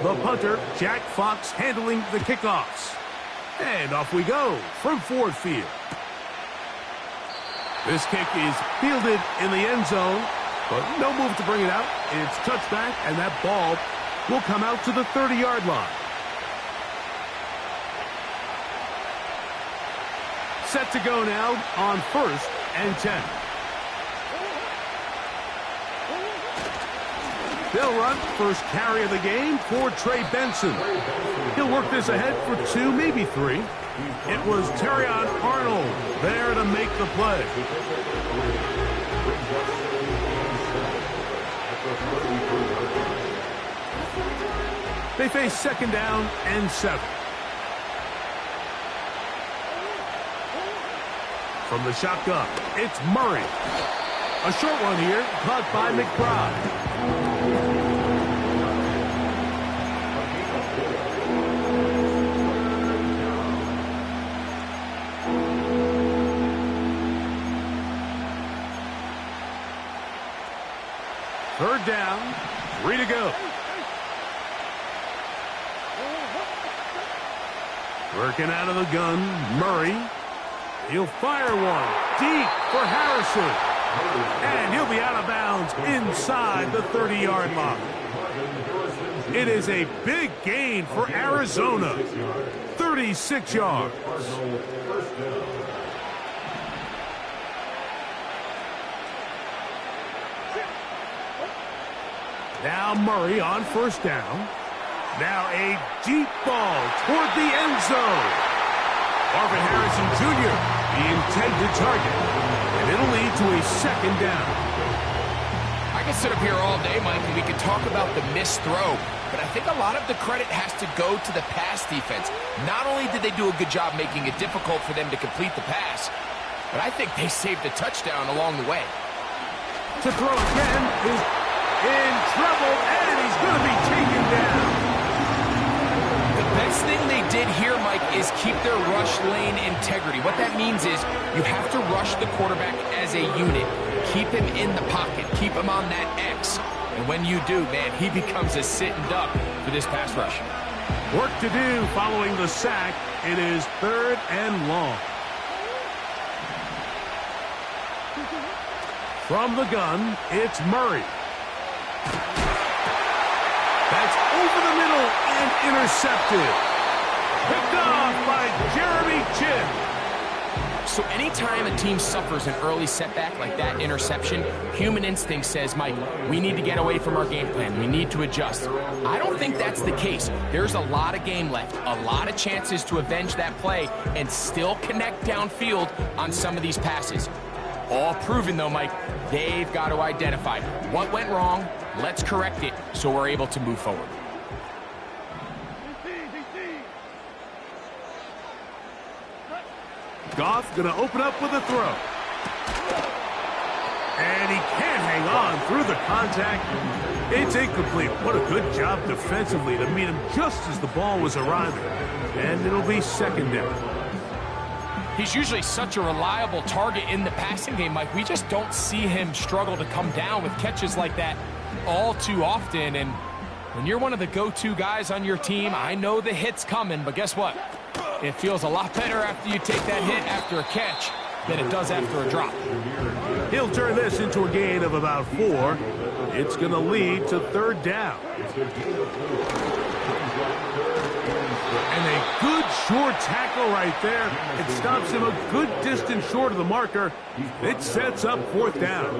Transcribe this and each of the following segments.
The punter, Jack Fox, handling the kickoffs. And off we go from Ford Field. This kick is fielded in the end zone, but no move to bring it out. It's touchback, and that ball will come out to the 30-yard line. Set to go now on 1st and 10. They'll run first carry of the game for Trey Benson. He'll work this ahead for 2, maybe 3. It was Terrion Arnold there to make the play. They face 2nd down and 7. From the shotgun, it's Murray. A short one here, caught by McBride. Third down, 3 to go. Working out of the gun, Murray. He'll fire one deep for Harrison. And he'll be out of bounds inside the 30-yard line. It is a big gain for Arizona. 36 yards. Now Murray on 1st down. Now a deep ball toward the end zone. Marvin Harrison Jr., the intended target. And it'll lead to a 2nd down. I can sit up here all day, Mike, and we can talk about the missed throw. But I think a lot of the credit has to go to the pass defense. Not only did they do a good job making it difficult for them to complete the pass, but I think they saved a touchdown along the way. To throw again is in trouble, and he's going to be taken down. The best thing they did here, Mike, is keep their rush lane integrity. What that means is you have to rush the quarterback as a unit. Keep him in the pocket. Keep him on that X. And when you do, man, he becomes a sitting duck for this pass rush. Work to do following the sack. It is 3rd and long. From the gun, it's Murray. That's over the middle and intercepted. Picked off by Jeremy Chinn. So anytime a team suffers an early setback like that interception, human instinct says, Mike, we need to get away from our game plan. We need to adjust. I don't think that's the case. There's a lot of game left, a lot of chances to avenge that play and still connect downfield on some of these passes. All proven, though, Mike, they've got to identify what went wrong. Let's correct it so we're able to move forward. Goff going to open up with a throw. And he can't hang on through the contact. It's incomplete. What a good job defensively to meet him just as the ball was arriving. And it'll be 2nd down. He's usually such a reliable target in the passing game, Mike. We just don't see him struggle to come down with catches like that all too often. And when you're one of the go-to guys on your team, I know the hit's coming, but guess what? It feels a lot better after you take that hit after a catch than it does after a drop. He'll turn this into a gain of about 4. It's going to lead to 3rd down. And a good short tackle right there. It stops him a good distance short of the marker. It sets up 4th down.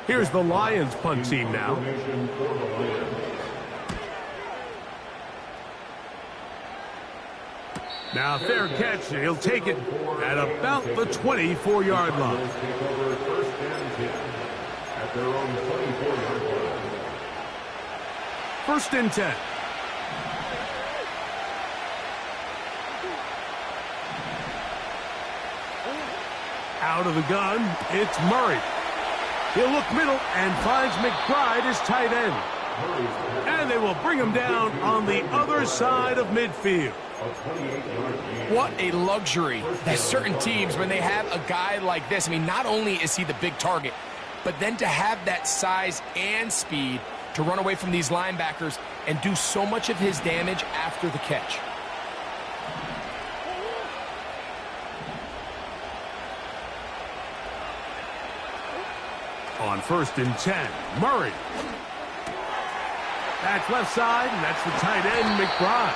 Here's the Lions punt team now. Now, fair catch. He'll take it at about the 24-yard line. First and 10. Out of the gun, it's Murray. He'll look middle and finds McBride as tight end. And they will bring him down on the other side of midfield. What a luxury that certain teams, when they have a guy like this, I mean, not only is he the big target, but then to have that size and speed to run away from these linebackers and do so much of his damage after the catch. On 1st and 10, Murray. That's left side, and that's the tight end, McBride.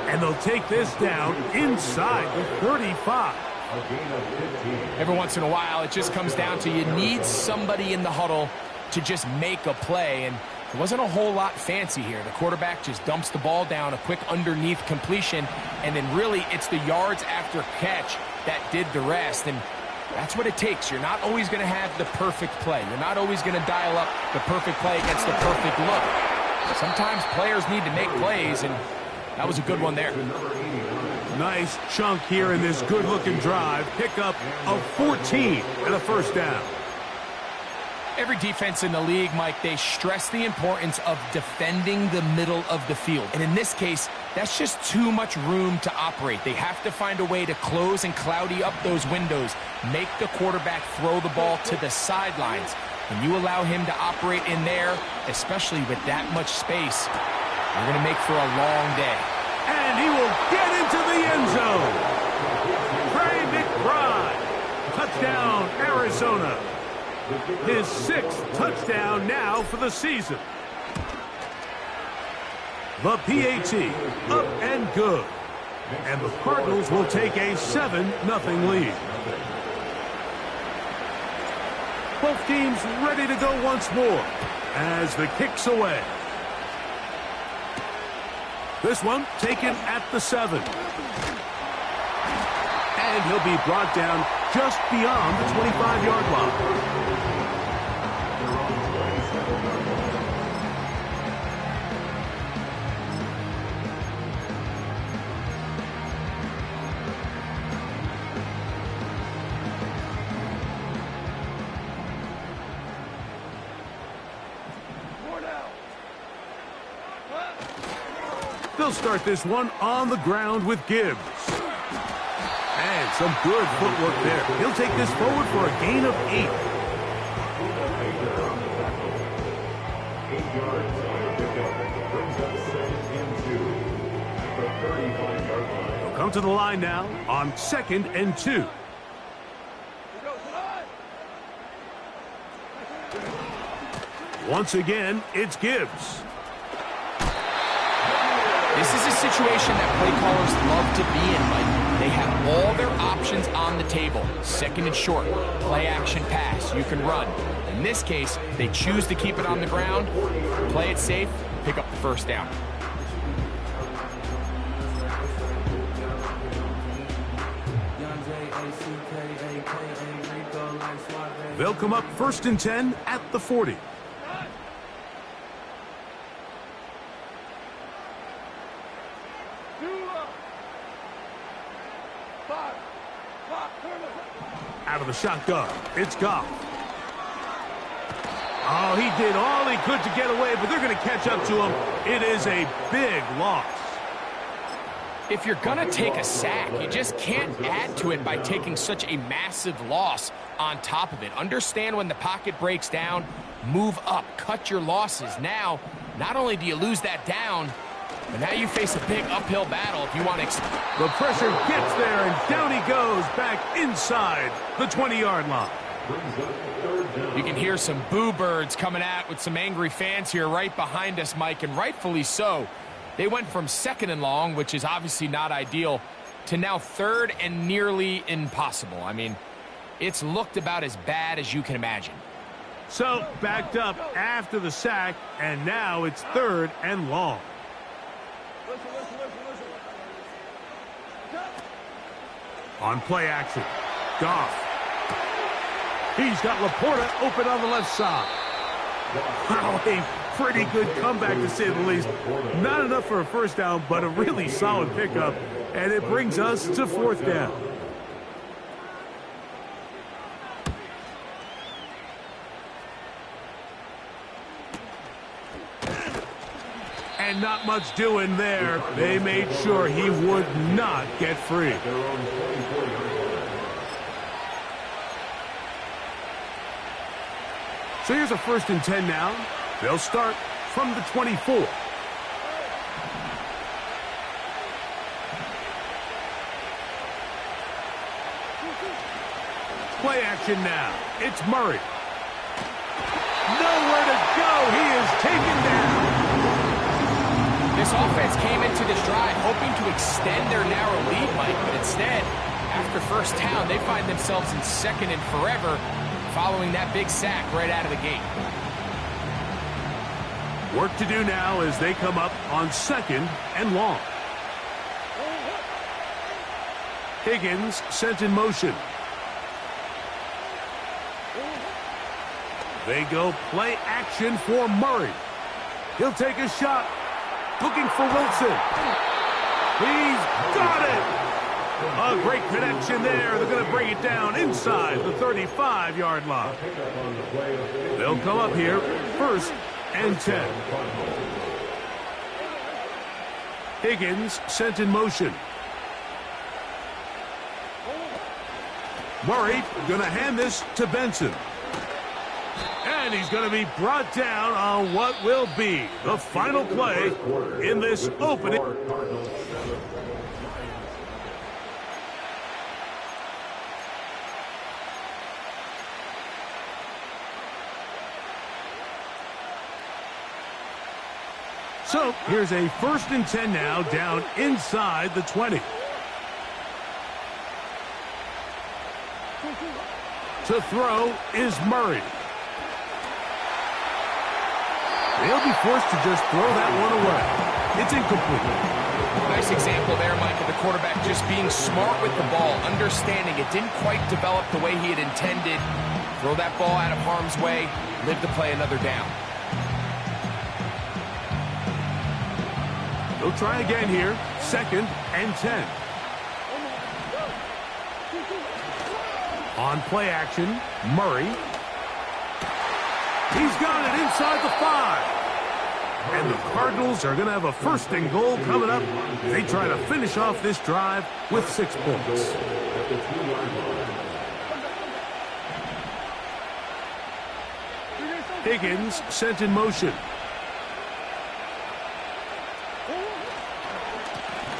And they'll take this down inside the 35. Every once in a while, it just comes down to you need somebody in the huddle to just make a play, and there wasn't a whole lot fancy here. The quarterback just dumps the ball down, a quick underneath completion, and then really it's the yards after catch that did the rest, and that's what it takes. You're not always going to have the perfect play. You're not always going to dial up the perfect play against the perfect look. Sometimes players need to make plays, and that was a good one there. Nice chunk here in this good-looking drive. Pickup of 14 and a first down. Every defense in the league, Mike, they stress the importance of defending the middle of the field. And in this case, that's just too much room to operate. They have to find a way to close and cloudy up those windows, make the quarterback throw the ball to the sidelines. When you allow him to operate in there, especially with that much space, you're going to make for a long day. And he will get into the end zone. Trey McBride. Touchdown, Arizona. His 6th touchdown now for the season. The PAT, up and good. And the Cardinals will take a 7-0 lead. Both teams ready to go once more as the kick's away. This one taken at the 7. And he'll be brought down just beyond the 25-yard line. They'll start this one on the ground with Gibbs. And some good footwork there. He'll take this forward for a gain of 8. They'll come to the line now on 2nd and 2. Once again, it's Gibbs. This is a situation that play callers love to be in, Mike. They have all their options on the table. 2nd and short, play action pass, you can run. In this case, they choose to keep it on the ground, play it safe, pick up the first down. They'll come up 1st and 10 at the 40. Out of the shotgun, it's Goff. Oh, he did all he could to get away, but they're going to catch up to him. It is a big loss. If you're going to take a sack, you just can't add to it by taking such a massive loss on top of it. Understand when the pocket breaks down, move up, cut your losses. Now, not only do you lose that down, but now you face a big uphill battle if you want to... The pressure gets there, and down he goes back inside the 20-yard line. You can hear some boo birds coming out with some angry fans here right behind us, Mike, and rightfully so. They went from 2nd and long, which is obviously not ideal, to now 3rd and nearly impossible. I mean, it's looked about as bad as you can imagine. So, backed up after the sack, and now it's 3rd and long. On play action, Goff. He's got Laporta open on the left side. Wow, a pretty good comeback to say the least. Not enough for a first down, but a really solid pickup. And it brings us to 4th down. And not much doing there. They made sure he would not get free. So here's a 1st and 10 now They'll start from the 24. Play action now. It's Murray. Nowhere to go. He is taken down. This offense came into this drive hoping to extend their narrow lead, Mike, but instead, after first down, they find themselves in second and forever following that big sack right out of the gate. Work to do now as they come up on second and long. Higgins sent in motion. They go play action for Murray. He'll take a shot. Looking for Wilson. He's got it. A great connection there. They're going to bring it down inside the 35-yard line. They'll come up here first and 10. Higgins sent in motion. Murray going to hand this to Benson. And he's going to be brought down on what will be the final play in this opening. So here's a 1st and 10 now down inside the 20. To throw is Murray. They'll be forced to just throw that one away. It's incomplete. Nice example there, Mike, of the quarterback just being smart with the ball, understanding it didn't quite develop the way he had intended. Throw that ball out of harm's way, live to play another down. They'll try again here, 2nd and 10. On play action, Murray. He's got it inside the 5. And the Cardinals are going to have a 1st and goal coming up. They try to finish off this drive with 6 points. Higgins sent in motion.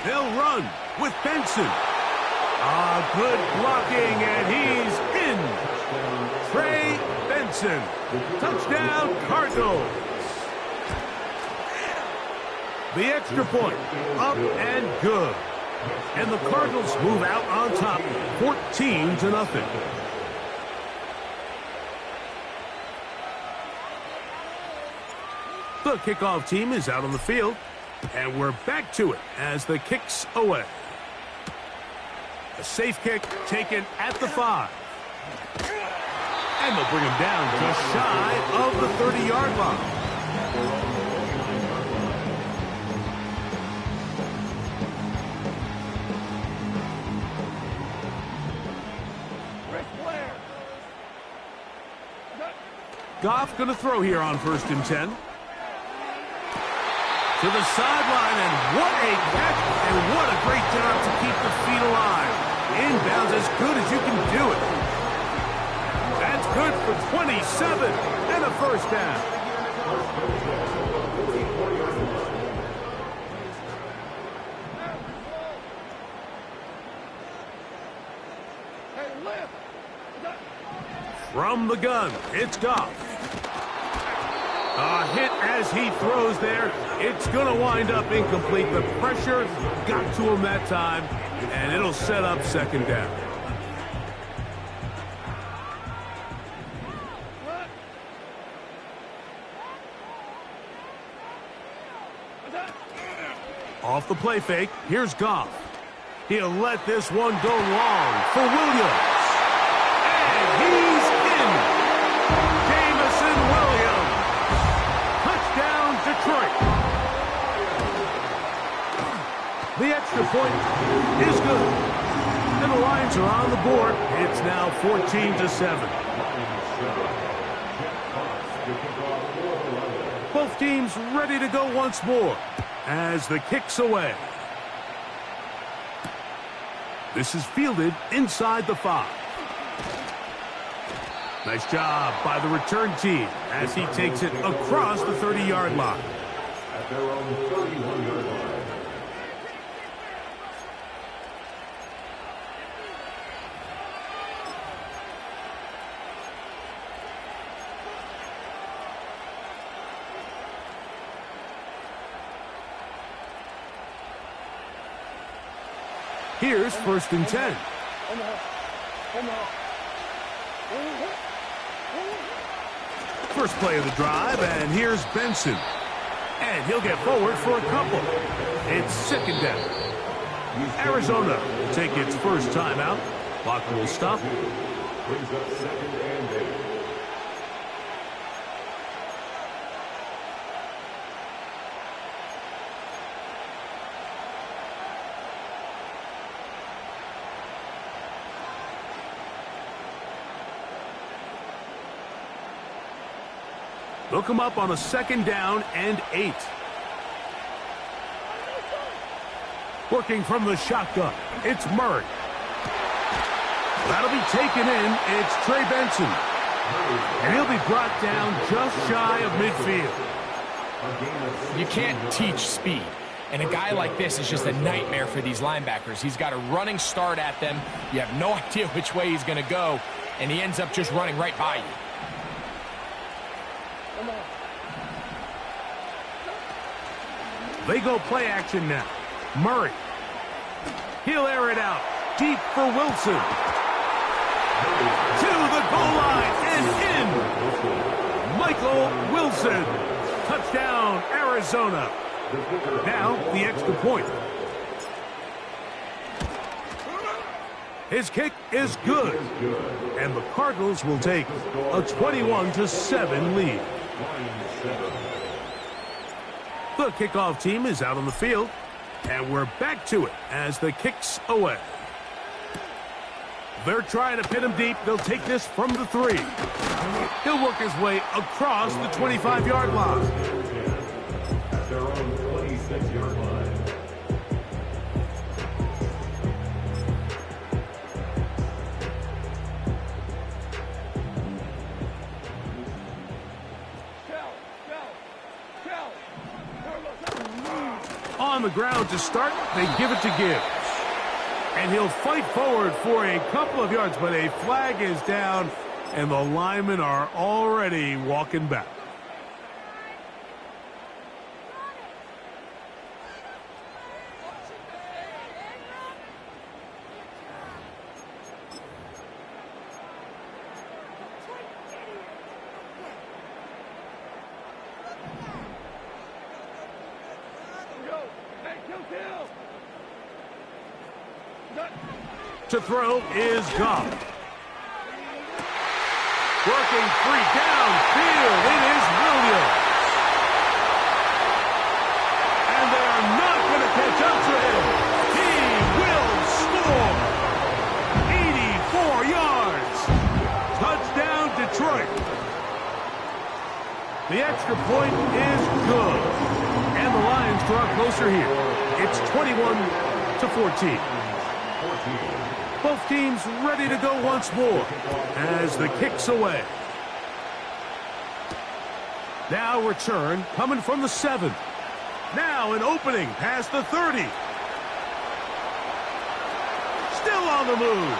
They'll run with Benson. Good blocking, and he's in. Trey Benson. Touchdown, Cardinals. The extra point, up and good. And the Cardinals move out on top, 14-0. The kickoff team is out on the field, and we're back to it as the kick's away. A safe kick taken at the 5. And they'll bring him down just shy of the 30-yard line. Goff going to throw here on 1st and 10. To the sideline, and what a catch, and what a great job to keep the feet alive. Inbounds as good as you can do it. That's good for 27 and a 1st down. From the gun, it's Goff. A hit as he throws there. It's going to wind up incomplete. The pressure got to him that time, and it'll set up 2nd down. Off the play fake, here's Goff. He'll let this one go long for Williams. And he's in. Jameson Williams. Touchdown, Detroit. The extra point is good. And the Lions are on the board. It's now 14-7. Both teams ready to go once more as the kick's away. This is fielded inside the 5. Nice job by the return team as he takes it across the 30-yard line. At their own 31-yard line. Here's 1st and 10. First play of the drive, and here's Benson. And he'll get forward for a couple. It's 2nd down. Arizona will take its first timeout. Clock will stop. Brings up 2nd and 8. They'll come up on a 2nd down and 8. Working from the shotgun, it's Murray. That'll be taken in. It's Trey Benson. And he'll be brought down just shy of midfield. You can't teach speed. And a guy like this is just a nightmare for these linebackers. He's got a running start at them. You have no idea which way he's going to go, and he ends up just running right by you. They go play action now. Murray. He'll air it out. Deep for Wilson. To the goal line and in. Michael Wilson. Touchdown, Arizona. Now the extra point. His kick is good. And the Cardinals will take a 21-7 lead. The kickoff team is out on the field, and we're back to it as the kick's away. They're trying to pin him deep. They'll take this from the 3. He'll work his way across the 25-yard line. At their own 26-yard line. On the ground to start, they give it to Gibbs. And he'll fight forward for a couple of yards, but a flag is down, and the linemen are already walking back. To throw is Goff. Working free downfield. It is Williams. And they are not going to catch up to him. He will score. 84 yards. Touchdown, Detroit. The extra point is good. And the Lions draw closer here. It's 21-14. Both teams ready to go once more as the kick's away. Now return coming from the 7. Now an opening past the 30. Still on the move.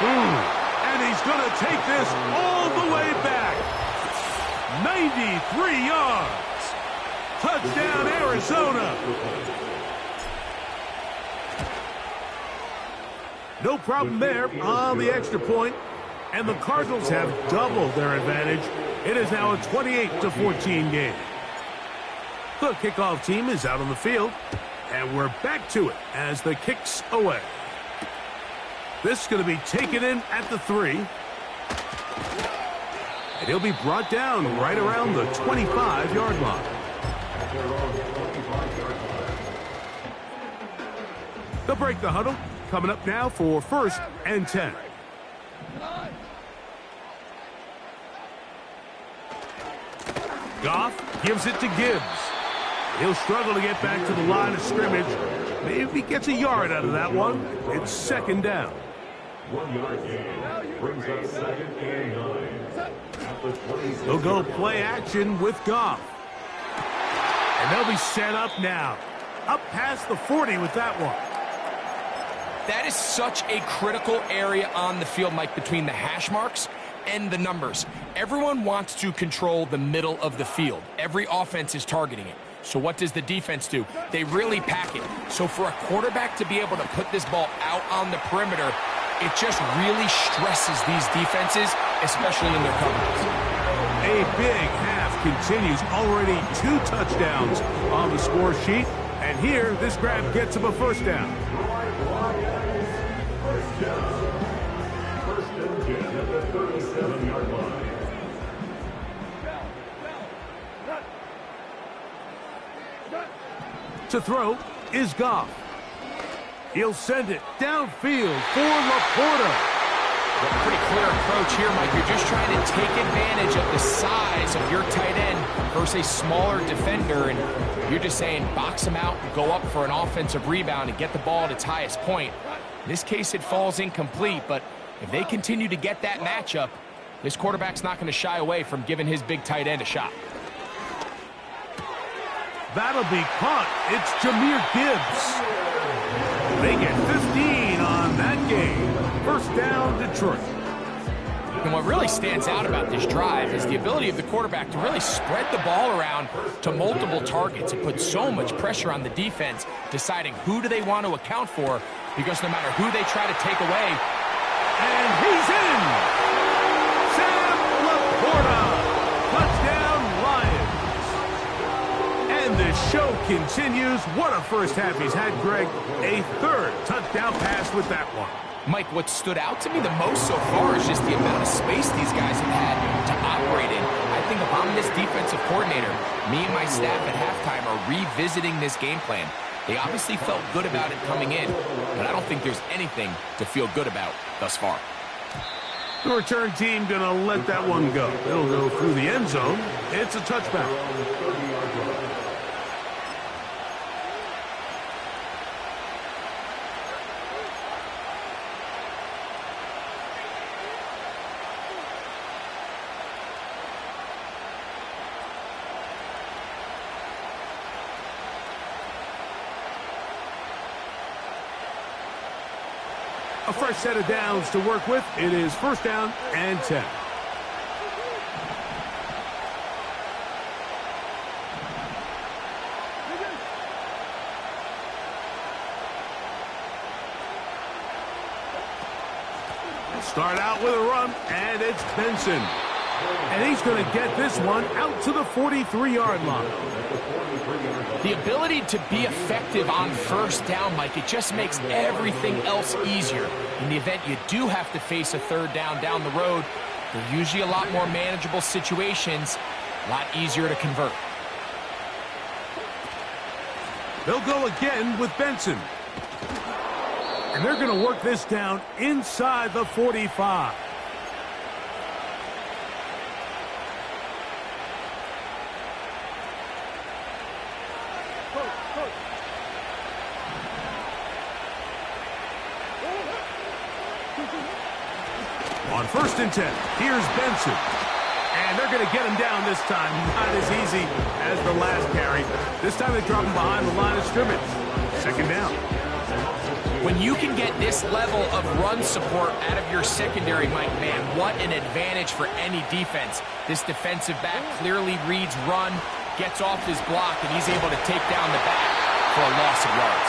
And he's going to take this all the way back. 93 yards. Touchdown, Arizona. No problem there on the extra point, and the Cardinals have doubled their advantage. It is now a 28-14 game. The kickoff team is out on the field, and we're back to it as the kick's away. This is going to be taken in at the 3. And he'll be brought down right around the 25-yard line. They'll break the huddle. Coming up now for 1st and 10. Goff gives it to Gibbs. He'll struggle to get back to the line of scrimmage. Maybe gets a yard out of that one. It's 2nd down. 1 yard gain. Brings up 2nd and 9. At the 26. They'll go play action with Goff. And they'll be set up now. Up past the 40 with that one. That is such a critical area on the field, Mike, between the hash marks and the numbers. Everyone wants to control the middle of the field. Every offense is targeting it. So what does the defense do? They really pack it. So for a quarterback to be able to put this ball out on the perimeter, it just really stresses these defenses, especially in their coverages. A big half continues. Already 2 touchdowns on the score sheet. And here, this grab gets him a first down. First and 10 at the 37-yard line. To throw is Goff. He'll send it downfield for Laporta. Pretty clear approach here, Mike. You're just trying to take advantage of the size of your tight end versus a smaller defender, and you're just saying box him out, go up for an offensive rebound, and get the ball at its highest point. In this case, it falls incomplete, but if they continue to get that matchup, this quarterback's not going to shy away from giving his big tight end a shot. That'll be caught. It's Jahmyr Gibbs. They get 15 on that game. First down, Detroit. And what really stands out about this drive is the ability of the quarterback to really spread the ball around to multiple targets and put so much pressure on the defense, deciding who do they want to account for, because no matter who they try to take away. And he's in! Sam Laporta! Touchdown, Lions! And the show continues. What a first half he's had, Greg. A 3rd touchdown pass with that one. Mike, what stood out to me the most so far is just the amount of space these guys have had to operate in. I think if I'm this defensive coordinator, me and my staff at halftime are revisiting this game plan. They obviously felt good about it coming in, but I don't think there's anything to feel good about thus far. The return team going to let that one go. It'll go through the end zone. It's a touchback. A fresh set of downs to work with. It is first down and 10. Start out with a run, and it's Benson. And he's going to get this one out to the 43-yard line. The ability to be effective on first down, Mike, it just makes everything else easier. In the event you do have to face a 3rd down the road, they're usually a lot more manageable situations, a lot easier to convert. They'll go again with Benson. And they're going to work this down inside the 45. On 1st and 10, here's Benson. And they're going to get him down this time. Not as easy as the last carry. This time they drop him behind the line of scrimmage. 2nd down. When you can get this level of run support out of your secondary, Mike, man, what an advantage for any defense. This defensive back clearly reads run, gets off his block, and he's able to take down the back for a loss of yards.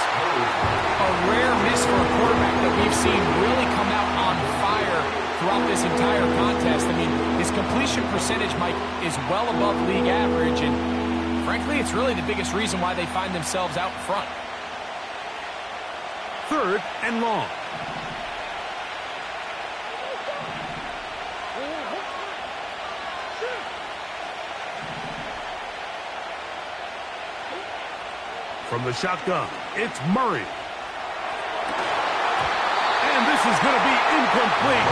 A rare miss for a quarterback that we've seen really come out on fire throughout this entire contest. I mean, his completion percentage, Mike, is well above league average, and frankly, it's really the biggest reason why they find themselves out in front. 3rd and long. From the shotgun, it's Murray. And this is going to be incomplete.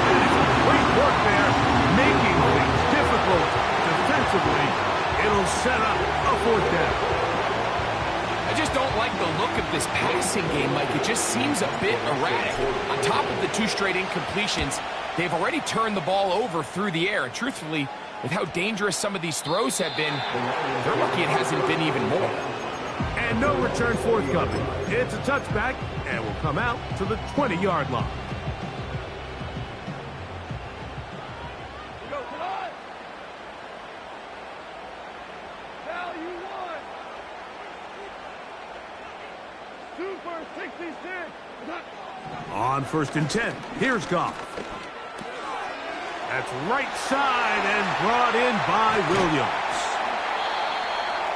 Great work there, making things difficult defensively. It'll set up a 4th down. I just don't like the look of this passing game, Mike. It just seems a bit erratic. On top of the 2 straight incompletions, they've already turned the ball over through the air. And truthfully, with how dangerous some of these throws have been, they're lucky it hasn't been even more. And no return forthcoming. It's a touchback and will come out to the 20-yard line. On 1st and 10, here's Goff. That's right side and brought in by Williams.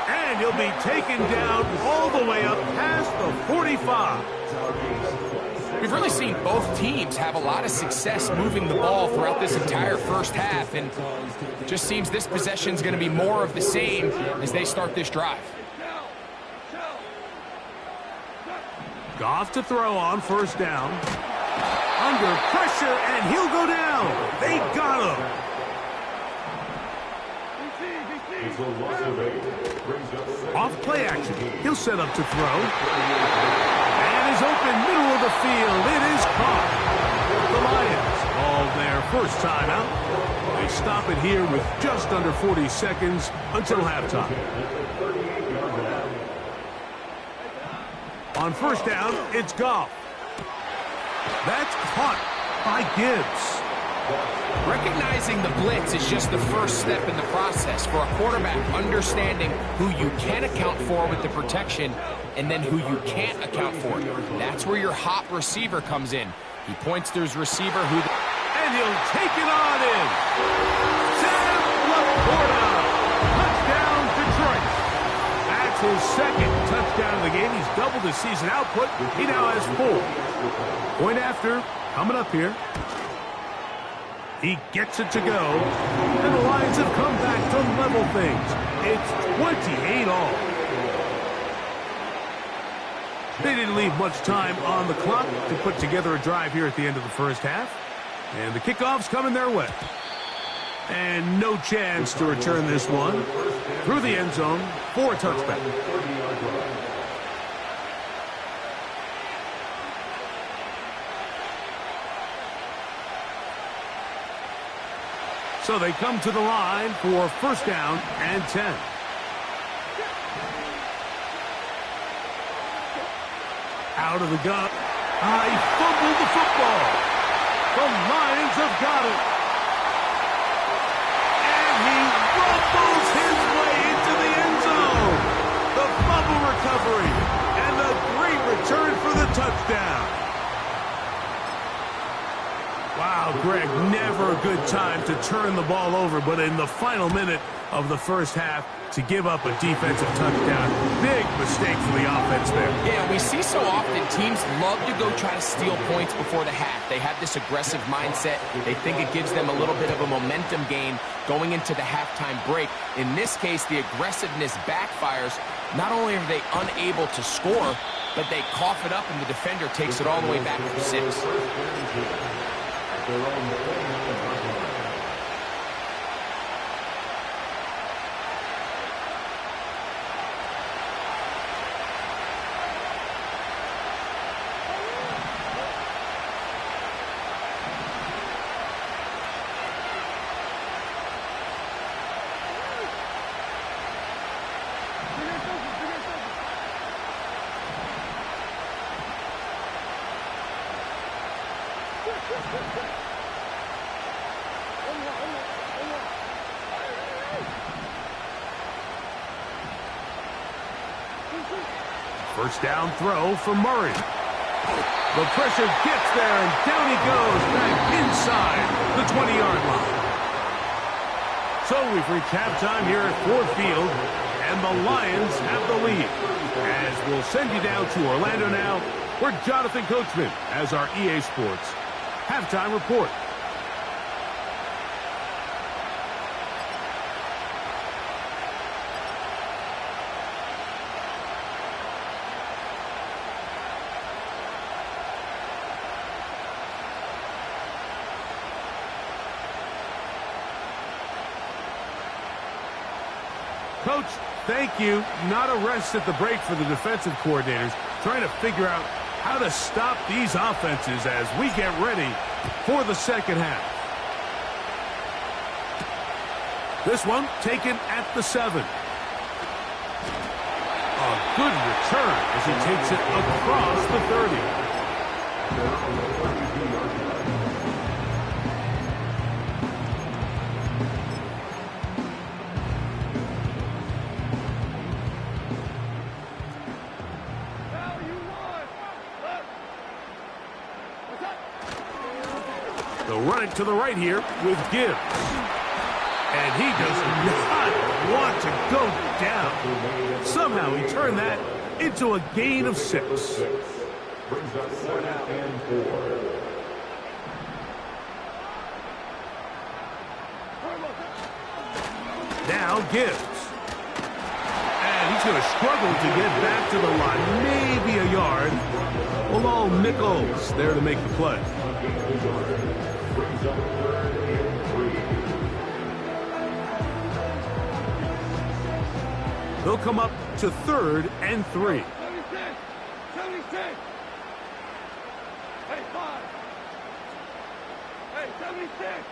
And he'll be taken down all the way up past the 45. We've really seen both teams have a lot of success moving the ball throughout this entire first half, and it just seems this possession's going to be more of the same as they start this drive. Goff to throw on 1st down. Under pressure, and he'll go down. They got him. Off play action. He'll set up to throw. And is open middle of the field. It is caught. The Lions call their first timeout. They stop it here with just under 40 seconds until halftime. On 1st down, it's Goff. That's caught by Gibbs. Recognizing the blitz is just the first step in the process for a quarterback understanding who you can account for with the protection and then who you can't account for. That's where your hot receiver comes in. He points to his receiver who... And he'll take it on in. Sam Laporta. Touchdown, Detroit. That's his 2nd touchdown of the game. He's doubled his season output. He now has 4. Point after, coming up here. He gets it to go. And the Lions have come back to level things. It's 28 all. They didn't leave much time on the clock to put together a drive here at the end of the first half. And the kickoff's coming their way. And no chance to return this one. Through the end zone for a touchback. So they come to the line for 1st down and 10. Out of the gun. He fumbled the football. The Lions have got it. And he rumbles his way into the end zone. The fumble recovery and the great return for the touchdown. Wow, Greg, never a good time to turn the ball over, but in the final minute of the first half, to give up a defensive touchdown, big mistake for the offense there. Yeah, we see so often teams love to go try to steal points before the half. They have this aggressive mindset. They think it gives them a little bit of a momentum gain going into the halftime break. In this case, the aggressiveness backfires. Not only are they unable to score, but they cough it up and the defender takes it all the way back for 6. First down throw for Murray. The pressure gets there, and down he goes back inside the 20-yard line. So we've reached halftime here at Ford Field, and the Lions have the lead. As we'll send you down to Orlando now, where Jonathan Coachman has our EA Sports halftime report. Coach, thank you. Not a rest at the break for the defensive coordinators, trying to figure out how to stop these offenses as we get ready for the second half. This one taken at the 7. A good return as he takes it across the 30. They'll run it to the right here with Gibbs. And he does not want to go down. Somehow he turned that into a gain of 6. Brings up 2nd and 4. Now Gibbs. And he's going to struggle to get back to the line. Maybe a yard. Well, all Nichols there to make the play. Brings up 3rd and 3. They'll come up to 3rd and 3. 76. Hey, 5. Hey, 76.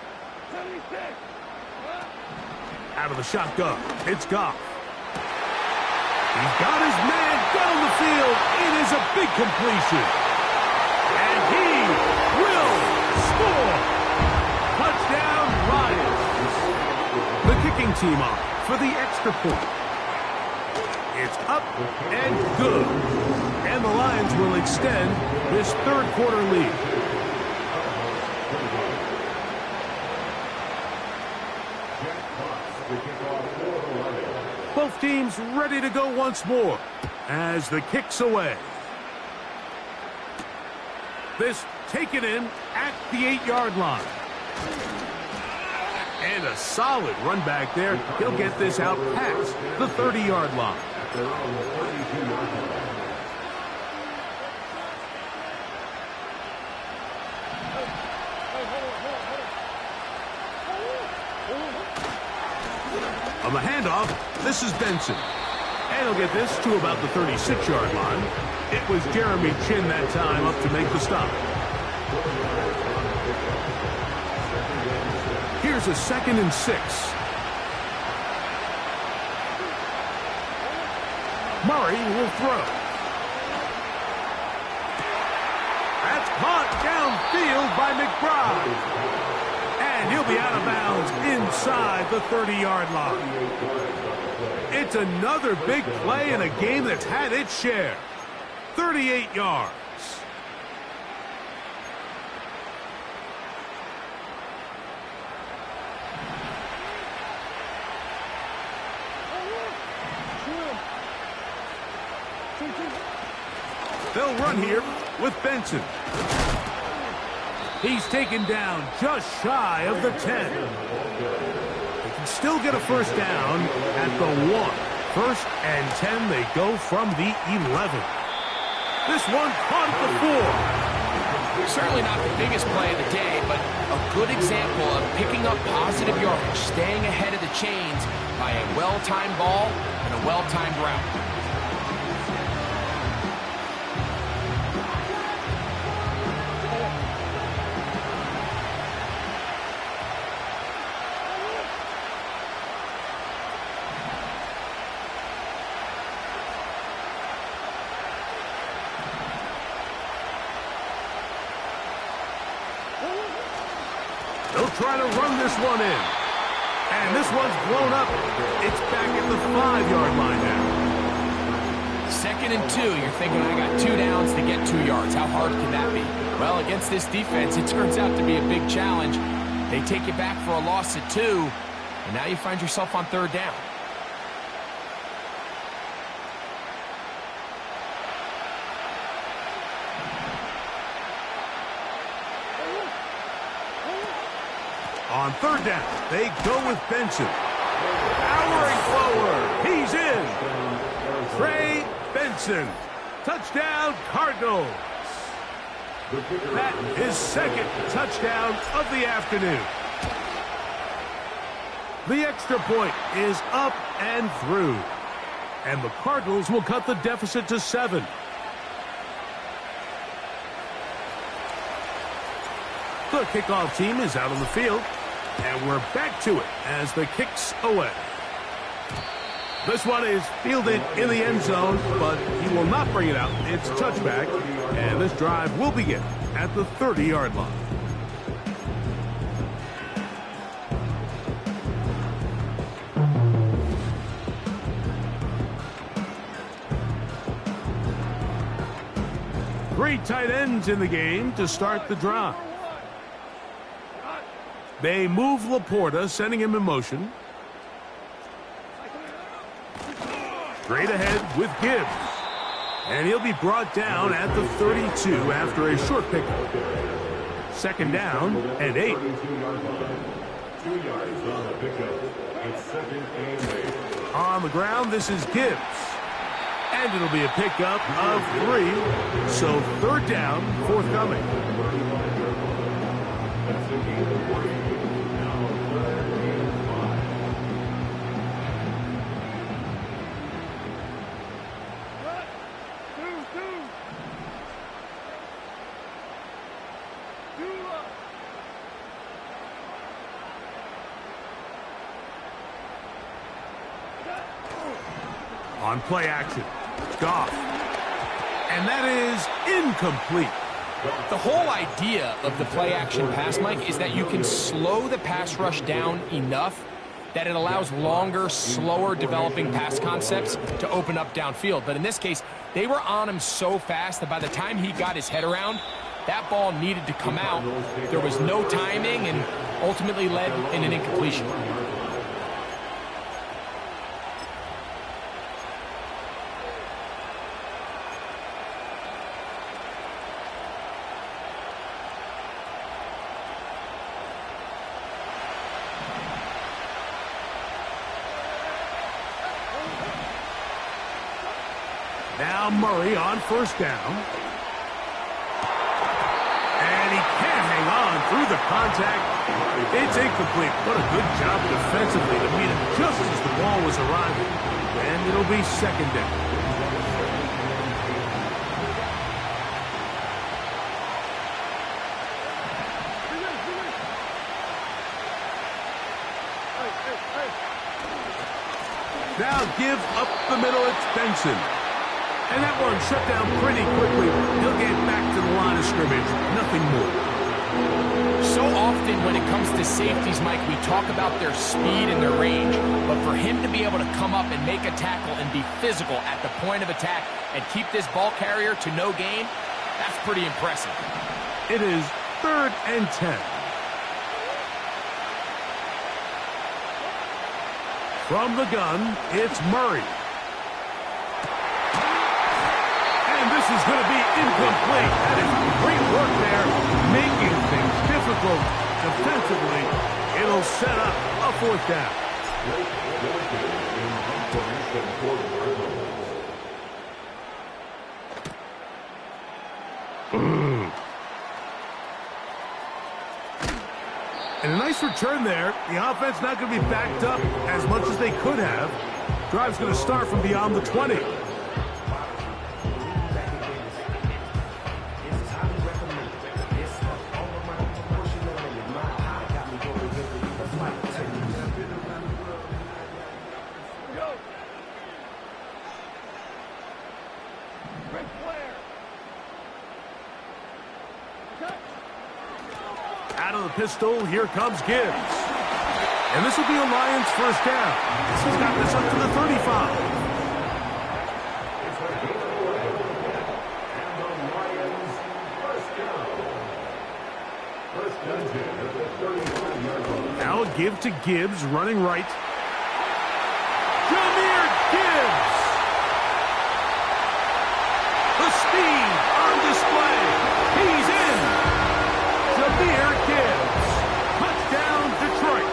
Out of the shotgun, it's Goff. He's got his man down the field. It is a big completion. And he will score. Touchdown, Lions. The kicking team on for the extra point. It's up and good. And the Lions will extend this third quarter lead. Both teams ready to go once more as the kick's away. This taken in at the 8-yard line. And a solid run back there. He'll get this out past the 30-yard line. They're on the 32-yard line. On the handoff, this is Benson. And he'll get this to about the 36-yard line. It was Jeremy Chin that time up to make the stop. Here's a 2nd and 6. Murray will throw. That's caught downfield by McBride. And he'll be out of bounds inside the 30-yard line. It's another big play in a game that's had its share. 38 yards. They'll run here with Benson. He's taken down just shy of the 10. They can still get a first down at the 1. 1st and 10, they go from the 11. This one caught at the 4. Certainly not the biggest play of the day, but a good example of picking up positive yardage, staying ahead of the chains by a well-timed ball and a well-timed route. They'll try to run this one in. And this one's blown up. It's back at the 5-yard line now. 2nd and 2, you're thinking, I got 2 downs to get 2 yards. How hard can that be? Well, against this defense, it turns out to be a big challenge. They take you back for a loss at 2, and now you find yourself on 3rd down. On 3rd down, they go with Benson. Powering forward. He's in. Trey Benson. Touchdown, Cardinals. That is 2nd touchdown of the afternoon. The extra point is up and through. And the Cardinals will cut the deficit to 7. The kickoff team is out on the field. And we're back to it as the kick's away. This one is fielded in the end zone, but he will not bring it out. It's touchback, and this drive will begin at the 30-yard line. Three tight ends in the game to start the drive. They move Laporta, sending him in motion. Straight ahead with Gibbs. And he'll be brought down at the 32 after a short pickup. Second down and 8. 2 yards on the pickup. It's second and 8. On the ground, this is Gibbs. And it'll be a pickup of 3. So third down, forthcoming. That's the game of 40. Now third and 5. On play action, Goff. And that is incomplete. The whole idea of the play action pass, Mike, is that you can slow the pass rush down enough that it allows longer, slower developing pass concepts to open up downfield. But in this case, they were on him so fast that by the time he got his head around, that ball needed to come out. There was no timing and ultimately led in an incompletion. Now Murray on first down. And he can't hang on through the contact. It's incomplete. What a good job defensively to meet him just as the ball was arriving. And it'll be second down. Now give up the middle, it's Benson. And that one shut down pretty quickly. He'll get back to the line of scrimmage. Nothing more. So often when it comes to safeties, Mike, we talk about their speed and their range. But for him to be able to come up and make a tackle and be physical at the point of attack and keep this ball carrier to no gain, that's pretty impressive. It is third and 10. From the gun, it's Murray. And this is going to be incomplete. That is great work there, making things difficult defensively. It'll set up a fourth down. And a nice return there. The offense not going to be backed up as much as they could have. Drive's going to start from beyond the 20. Out of the pistol, here comes Gibbs. And this will be a Lions first down. He's got this up to the 35. Now a give to Gibbs, running right. Jahmyr Gibbs! The speed on display. He's in! Jahmyr Gibbs. Touchdown, Detroit.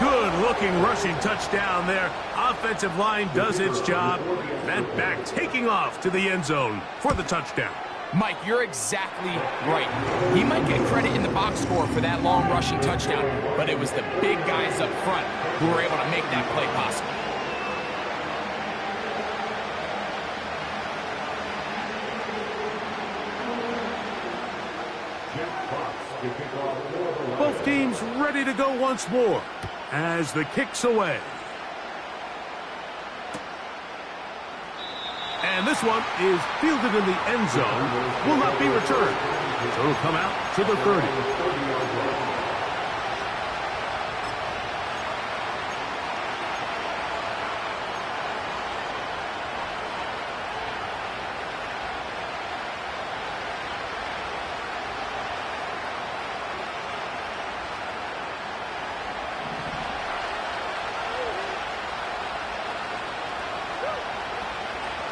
Good-looking rushing touchdown there. Offensive line does its job. That back taking off to the end zone for the touchdown. Mike, you're exactly right. He might get credit in the box score for that long rushing touchdown, but it was the big guys up front who were able to make that play possible. Both teams ready to go once more as the kick's away. And this one is fielded in the end zone, will not be returned. So it'll come out to the 30.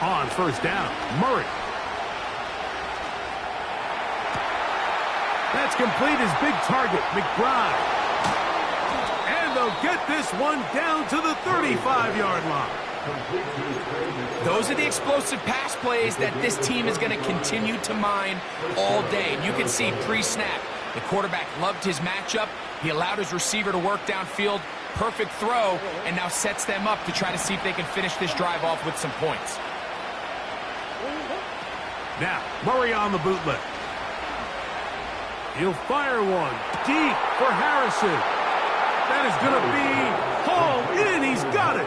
On first down, Murray. That's complete, his big target, McBride. And they'll get this one down to the 35-yard line. Those are the explosive pass plays that this team is going to continue to mine all day. And you can see pre-snap, the quarterback loved his matchup. He allowed his receiver to work downfield. Perfect throw, and now sets them up to try to see if they can finish this drive off with some points. Now, Murray on the bootleg. He'll fire one deep for Harrison. That is going to be hauled in. He's got it.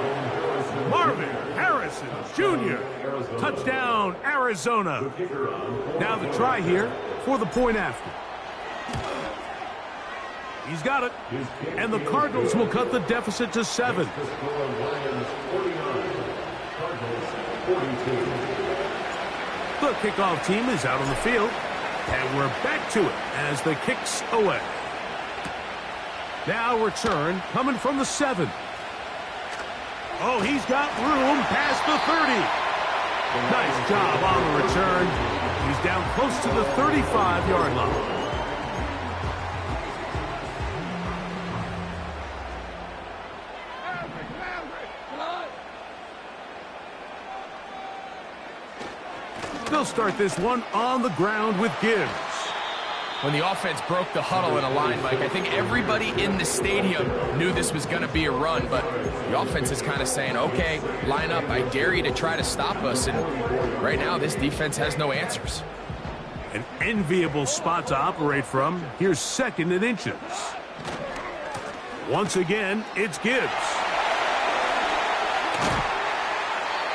Marvin Harrison Jr. Touchdown, Arizona. Now the try here for the point after. He's got it. And the Cardinals will cut the deficit to 7. The kickoff team is out on the field, and we're back to it as the kick's away. Now return coming from the 7. Oh, he's got room past the 30. Nice job on the return. He's down close to the 35-yard line. They'll start this one on the ground with Gibbs. When the offense broke the huddle in a line, Mike, I think everybody in the stadium knew this was going to be a run, but the offense is kind of saying, okay, line up, I dare you to try to stop us, and right now this defense has no answers. An enviable spot to operate from. Here's 2nd and inches. Once again, it's Gibbs.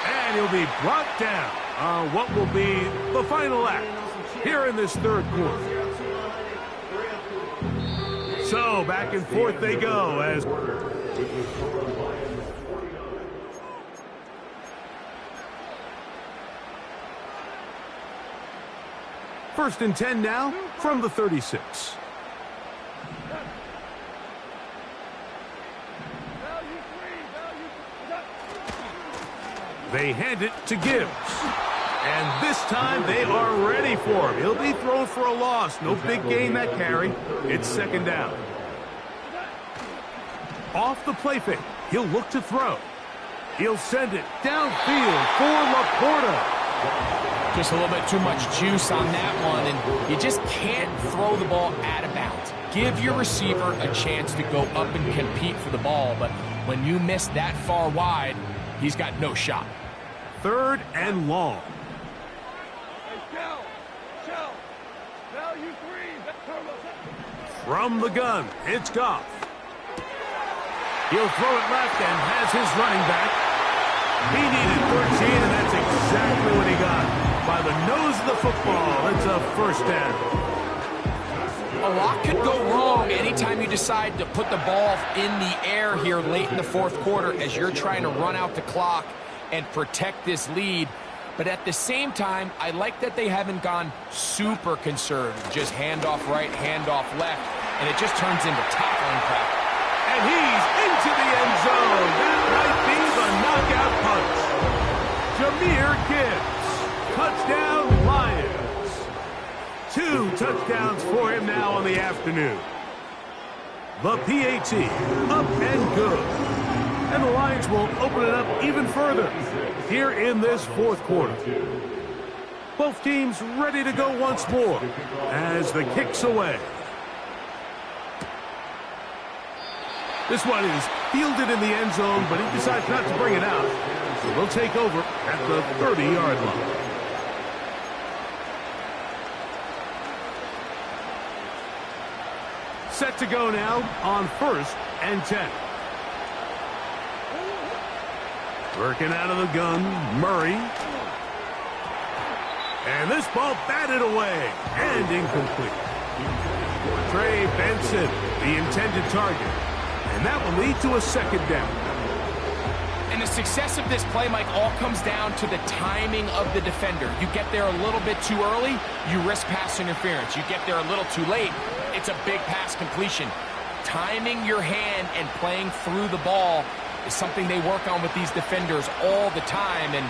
And he'll be brought down on what will be the final act here in this 3rd quarter. So back and forth they go as first and 10 now from the 36. They hand it to Gibbs. And this time they are ready for him. He'll be thrown for a loss. No big gain that carry. It's 2nd down. Off the play fake. He'll look to throw. He'll send it downfield for Laporta. Just a little bit too much juice on that one, and you just can't throw the ball out of bounds. Give your receiver a chance to go up and compete for the ball, but when you miss that far wide, he's got no shot. 3rd and long. From the gun, it's Goff. He'll throw it left and has his running back. He needed 13, and that's exactly what he got. By the nose of the football, it's a 1st down. A lot could go wrong anytime you decide to put the ball in the air here late in the 4th quarter as you're trying to run out the clock and protect this lead. But at the same time, I like that they haven't gone super conservative. Just handoff right, handoff left, and it just turns into tackling practice. And he's into the end zone. That might be the knockout punch. Jahmyr Gibbs. Touchdown, Lions. 2 touchdowns for him now on the afternoon. The PAT, up and good. And the Lions will open it up even further here in this 4th quarter. Both teams ready to go once more as the kick's away. This one is fielded in the end zone, but he decides not to bring it out. So they'll take over at the 30-yard line. Set to go now on 1st and 10. Working out of the gun, Murray. And this ball batted away and incomplete. Trey Benson, the intended target. And that will lead to a 2nd down. And the success of this play, Mike, all comes down to the timing of the defender. You get there a little bit too early, you risk pass interference. You get there a little too late, it's a big pass completion. Timing your hand and playing through the ball is something they work on with these defenders all the time. And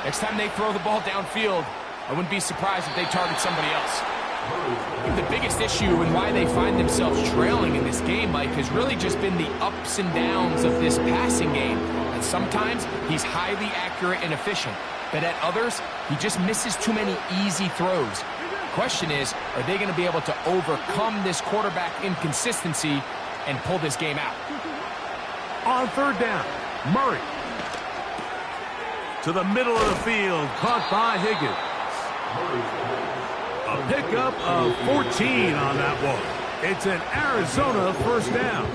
next time they throw the ball downfield, I wouldn't be surprised if they target somebody else. I think the biggest issue and why they find themselves trailing in this game, Mike, has really just been the ups and downs of this passing game. And sometimes he's highly accurate and efficient, but at others, he just misses too many easy throws. The question is, are they going to be able to overcome this quarterback inconsistency and pull this game out? On 3rd down, Murray. To the middle of the field, caught by Higgins. A pickup of 14 on that one. It's an Arizona 1st down.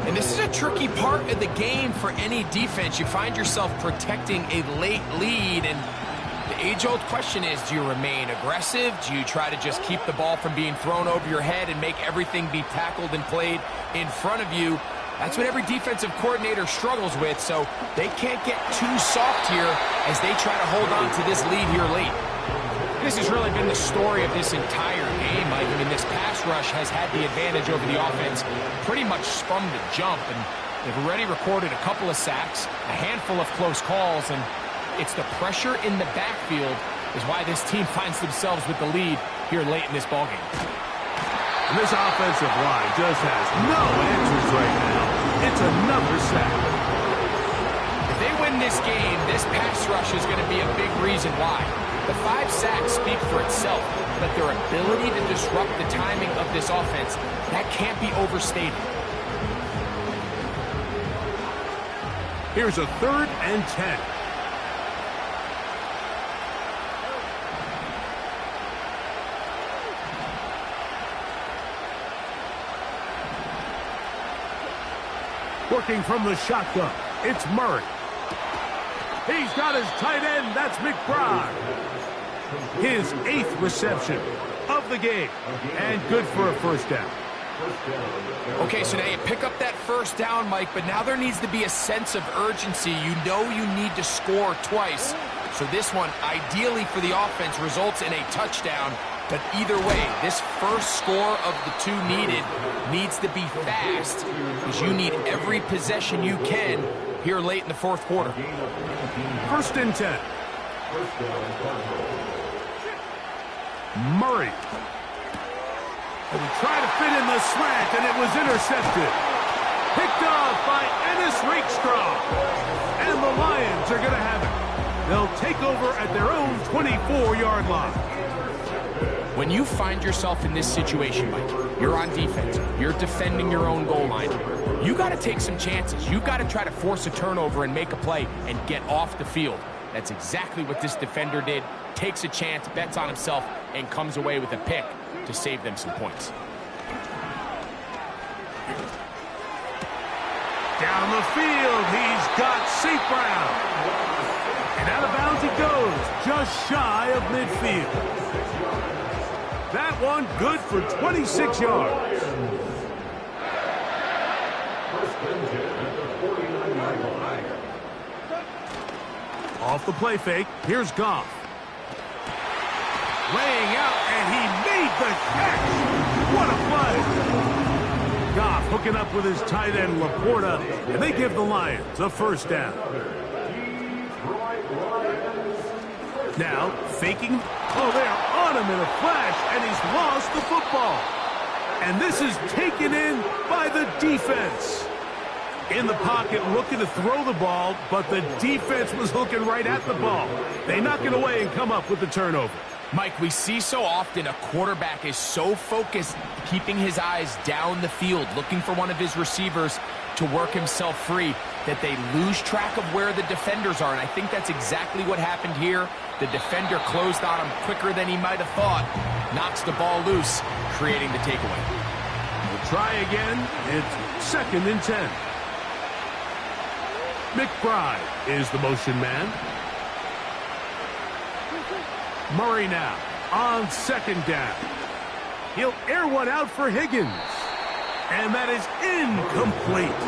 And this is a tricky part of the game for any defense. You find yourself protecting a late lead, and the age-old question is, do you remain aggressive? Do you try to just keep the ball from being thrown over your head and make everything be tackled and played in front of you? That's what every defensive coordinator struggles with, so they can't get too soft here as they try to hold on to this lead here late. This has really been the story of this entire game, Mike. I mean, this pass rush has had the advantage over the offense pretty much from the jump, and they've already recorded a couple of sacks, a handful of close calls, and it's the pressure in the backfield is why this team finds themselves with the lead here late in this ballgame. And this offensive line just has no answers right now. It's another sack. If they win this game, this pass rush is going to be a big reason why. The 5 sacks speak for itself, but their ability to disrupt the timing of this offense, that can't be overstated. Here's a 3rd and 10. Working from the shotgun, it's Murray. He's got his tight end, that's McBride. His 8th reception of the game, and good for a 1st down. Okay, so now you pick up that 1st down, Mike, but now there needs to be a sense of urgency. You know you need to score twice. So this one, ideally for the offense, results in a touchdown. But either way, this first score of the 2 needed needs to be fast because you need every possession you can here late in the 4th quarter. 1st and 10. Murray. And he tried to fit in the slant, and it was intercepted. Picked off by Ennis Rakestraw. And the Lions are going to have it. They'll take over at their own 24-yard line. When you find yourself in this situation, Mike, you're on defense, you're defending your own goal line, you got to take some chances. You got to try to force a turnover and make a play and get off the field. That's exactly what this defender did. Takes a chance, bets on himself, and comes away with a pick to save them some points. Down the field, he's got St. Brown. And out of bounds he goes, just shy of midfield. That one good for 26 yards. Off the play fake, here's Goff. Laying out, and he made the catch. What a play. Goff hooking up with his tight end, Laporta, and they give the Lions a 1st down. Now, faking. Oh, they are on him in a flash, and he's lost the football. And this is taken in by the defense. In the pocket, looking to throw the ball, but the defense was looking right at the ball. They knock it away and come up with the turnover. Mike, we see so often a quarterback is so focused, keeping his eyes down the field, looking for one of his receivers to work himself free, that they lose track of where the defenders are. And I think that's exactly what happened here. The defender closed on him quicker than he might have thought, knocks the ball loose, creating the takeaway. They'll try again. It's 2nd and 10. McBride is the motion man. Murray now on 2nd down. He'll air one out for Higgins. And that is incomplete.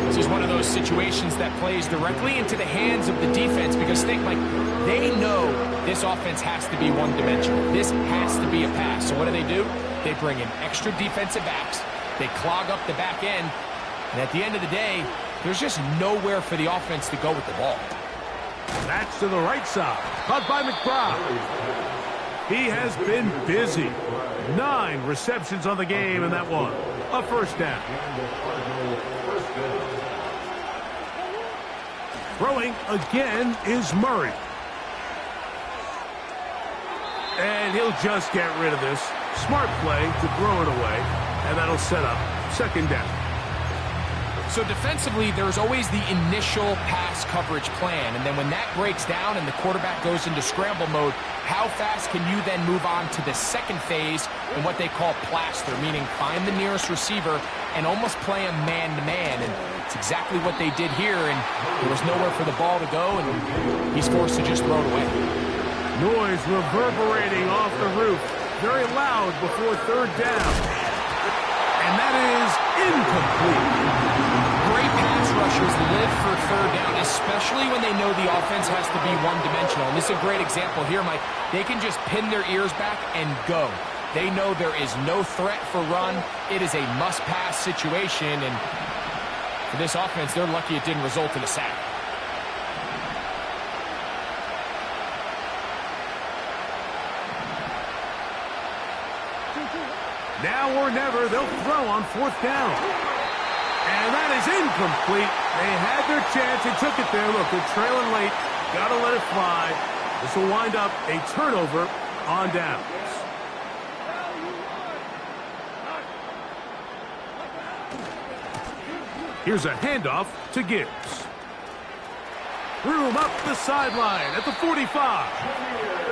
This is one of those situations that plays directly into the hands of the defense because think, like, they know this offense has to be one-dimensional. This has to be a pass. So what do? They bring in extra defensive backs. They clog up the back end. And at the end of the day, there's just nowhere for the offense to go with the ball. That's to the right side. Caught by McBride. He has been busy. 9 receptions on the game in that one. A 1st down. Throwing again is Murray. And he'll just get rid of this. Smart play to throw it away. And that'll set up 2nd down. So defensively, there's always the initial pass coverage plan. And then when that breaks down and the quarterback goes into scramble mode, how fast can you then move on to the second phase in what they call plaster, meaning find the nearest receiver and almost play him man-to-man. And it's exactly what they did here, and there was nowhere for the ball to go, and he's forced to just throw it away. Noise reverberating off the roof. Very loud before 3rd down. And that is incomplete. Great pass rushers live for 3rd down, especially when they know the offense has to be one-dimensional. And this is a great example here, Mike. They can just pin their ears back and go. They know there is no threat for run. It is a must-pass situation, and for this offense, they're lucky it didn't result in a sack. Now or never, they'll throw on 4th down. And that is incomplete. They had their chance. They took it there. Look, they're trailing late. Got to let it fly. This will wind up a turnover on downs. Here's a handoff to Gibbs. Room up the sideline at the 45.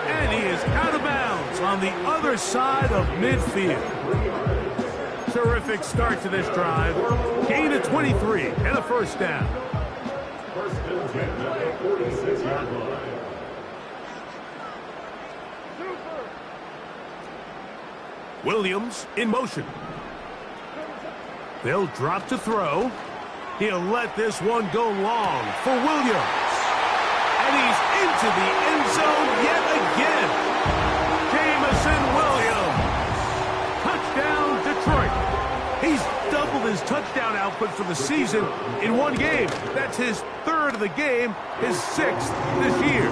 And he is out of bounds on the other side of midfield. Terrific start to this drive. Gain of 23 and a 1st down. 1st and 10 at the 46-yard line. Williams in motion. They'll drop to throw. He'll let this one go long for Williams. And he's into the end zone yet again. Jameson Williams. Touchdown, Detroit. He's doubled his touchdown output for the season in one game. That's his 3rd of the game, his 6th this year.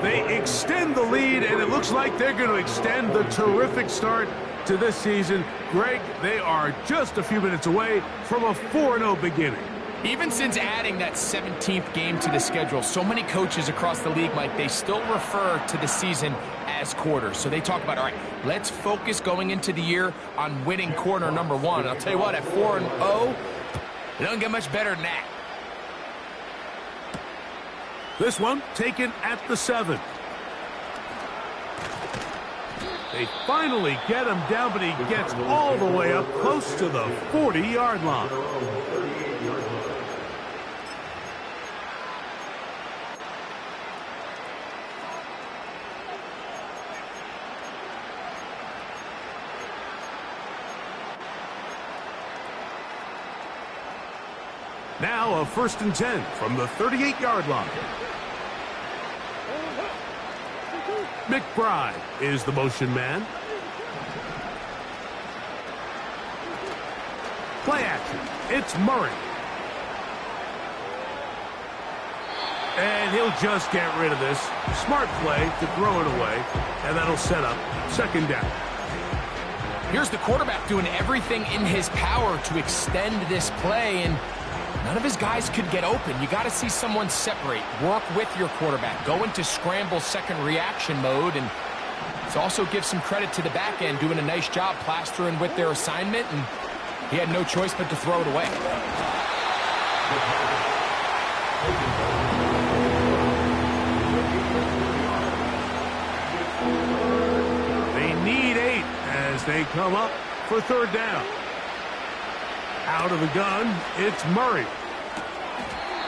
They extend the lead, and it looks like they're going to extend the terrific start to this season. Greg, they are just a few minutes away from a 4-0 beginning. Even since adding that 17th game to the schedule, so many coaches across the league, Mike, they still refer to the season as quarters. So they talk about, all right, let's focus going into the year on winning quarter number 1. And I'll tell you what, at 4-0, it don't get much better than that. This one taken at the 7. They finally get him down, but he gets all the way up close to the 40-yard line. Now a 1st and 10 from the 38-yard line. McBride is the motion man. Play action. It's Murray. And he'll just get rid of this. Smart play to throw it away, and that'll set up 2nd down. Here's the quarterback doing everything in his power to extend this play, and none of his guys could get open. You got to see someone separate, work with your quarterback, go into scramble second reaction mode, and it also gives some credit to the back end doing a nice job plastering with their assignment, and he had no choice but to throw it away. They need 8 as they come up for third down. Out of the gun, it's Murray.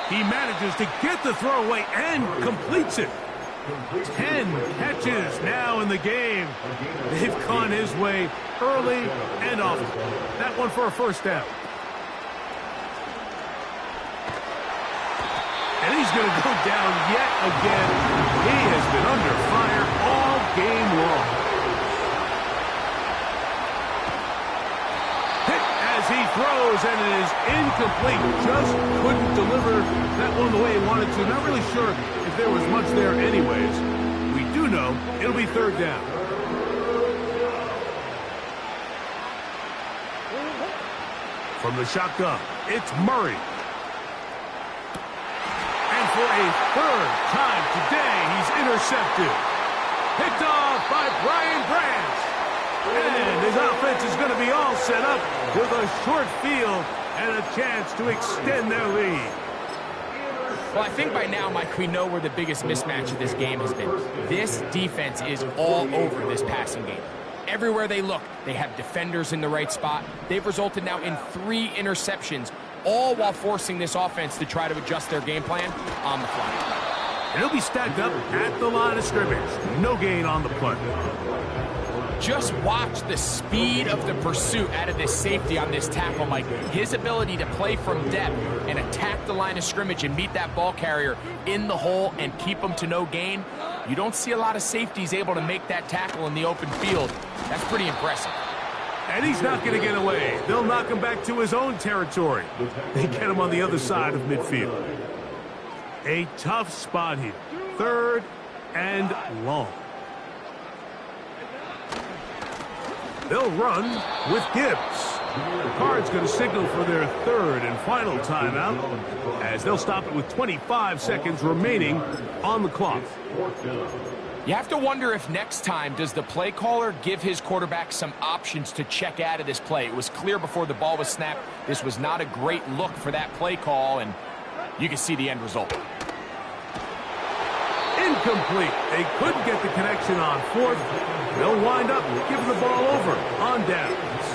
He manages to get the throw away and completes it. 10 catches now in the game. They've gone his way early and often. That one for a first down. And he's going to go down yet again. He has been under fire all game long. Hit as he throws, and it is incomplete. Just couldn't deliver that one the way he wanted to. Not really sure if there was much there anyways. We do know it'll be third down. From the shotgun, it's Murray. For a third time today, he's intercepted. Picked off by Brian Branch. And his offense is going to be all set up with a short field and a chance to extend their lead. Well, I think by now, Mike, we know where the biggest mismatch of this game has been. This defense is all over this passing game. Everywhere they look, they have defenders in the right spot. They've resulted now in 3 interceptions, all while forcing this offense to try to adjust their game plan on the fly. And he'll be stacked up at the line of scrimmage. No gain on the punt. Just watch the speed of the pursuit out of this safety on this tackle, Mike. His ability to play from depth and attack the line of scrimmage and meet that ball carrier in the hole and keep him to no gain. You don't see a lot of safeties able to make that tackle in the open field. That's pretty impressive. And he's not going to get away. They'll knock him back to his own territory. They get him on the other side of midfield. A tough spot here. Third and long. They'll run with Gibbs. The Cards going to signal for their third and final timeout as they'll stop it with 25 seconds remaining on the clock. You have to wonder if next time, does the play caller give his quarterback some options to check out of this play? It was clear before the ball was snapped. This was not a great look for that play call, and you can see the end result. Incomplete. They couldn't get the connection on fourth. They'll wind up giving the ball over on downs.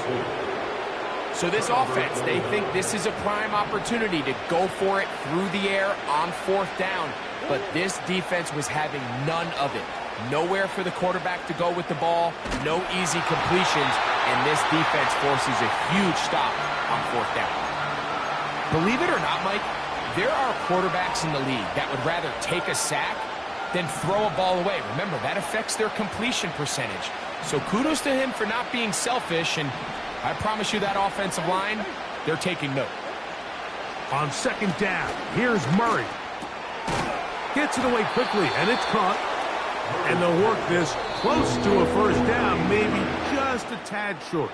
So this offense, they think this is a prime opportunity to go for it through the air on fourth down. But this defense was having none of it. Nowhere for the quarterback to go with the ball, no easy completions, and this defense forces a huge stop on fourth down. Believe it or not, Mike, there are quarterbacks in the league that would rather take a sack than throw a ball away. Remember, that affects their completion percentage. So kudos to him for not being selfish, and I promise you that offensive line, they're taking note. On second down, here's Murray. Gets it away quickly, and it's caught. And they'll work this close to a first down, maybe just a tad short.